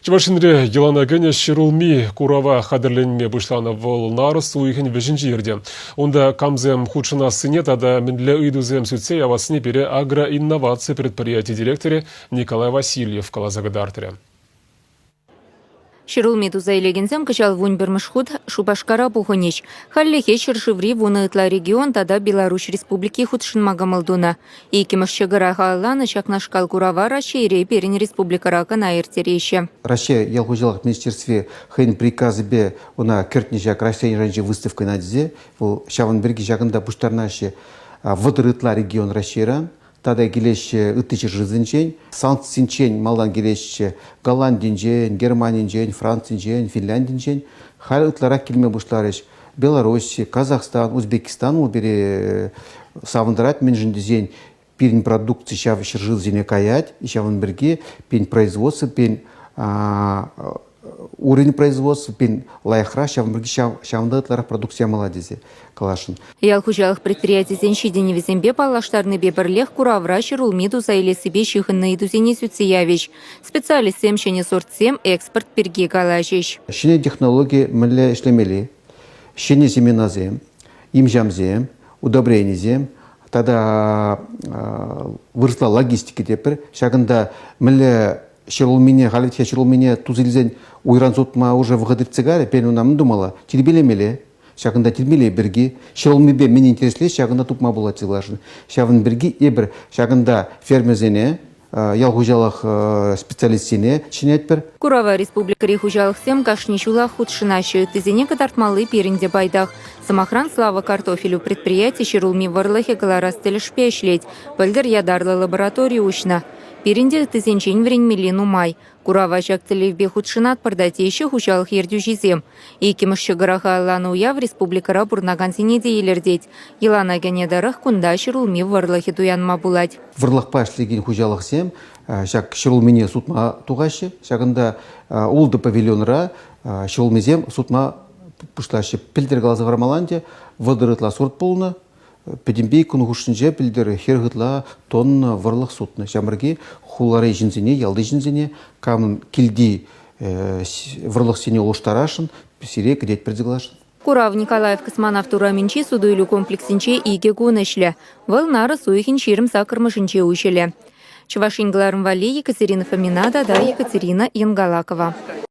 Чувашинре Елана Гене Ширулми Курава Хадерленме Бушлана Вол Нарс Уихин Вежинжирде. Онда Камзем Худшина Синета да Мендле Идузем Суцея Васни пере агроинновации предприятий директоре Николай Васильев Калазагадартере. Ширулми тузайлегензем качал вунь бермышхуд Шубашкара Бухонич. Халлехе ширшиври вуны ытла регион тада Беларусь республики худшин магамалдуна. И кемашчагара халлана чакнашкал курава Россия перен республикара канаиртерейше. Россия ялхужилах в министерстве хейн приказы бе она кертнижак Россия раньше выставкой надзе. В Шаванберге жагында буштарнаши выдрытла регион Россия. Тада келеш үттечі жизынчен, санкцинчен малдан келеш Голландинчен, Германинчен, Францинчен, Финляндинчен. Хал үтлара келме бұшларыш Беларусь, Казахстан, Узбекистан ол бере савындырат мен жындезен пен продукции шавышыр жизыне каять, и шавын бірге пен производство, пен уровень производства, пен лайхра, шавын бірге шавындырытлара продукция маладезе. Ялхужалых предприятий зенщидени везембе палаштарны беберлех куравра ширулмиду заиле себе чихынны идузени Суцеявич. Специалист семщене сортсем экспорт перги галажиш. Щене технологии мэле ишлемели, щене семеназем, имжамзем, удобренизем, тогда выросла логистика теперь. Шагында мэле ширулмине, галитхе ширулмине тузилзен уйран сутма уже выходит цигаре, пену нам думала, теребелемели. Шагында термеле бірге, шылмебе мен интересле, шагында тупма была тилажын. Шагын бірге, ебір, шагында фермезене, ялхужалах специалистене чинет бір. Курава республика хужалых сем кашничула худшинашы, тізене катартмалы перінде байдах. Самохран слава картофелю предприятий ширулми варлахе галарастель шпешлеть, пыльдер ядарлы лабораторию ушна. Перінде тізенчен вренмелину май. Курава жактылевбе худшинат пардатейші хужалық ердюжизем. Екемішші ғыраға аланы уя в республикара бұрнаган сенеде елердет. Елана генедарық күнда шырулми варлахи дуянма булать. Варлахпа шлеген хужалық сем, жак шырулмине сутма туғашы, жагында улды павильонра шырулмизем сутма пұшташы пілдер ғалазы ғармаланде, вадырытла сорт болуна, Педимбей күнгушынже білдері хергітла тонна варлық сутны. Жамырге хулары жінзіне, ялды жінзіне, камын келді варлық сене олыштарашын, сирек дет предзіглашын. Курав Николаев космонавтура менчи судуйлю комплексінче иге гонешлі. Выл нары суихин ширым сакырмышынче ушелі. Чувашингларым вали Екатерина Фоминада да Екатерина Янгалакова.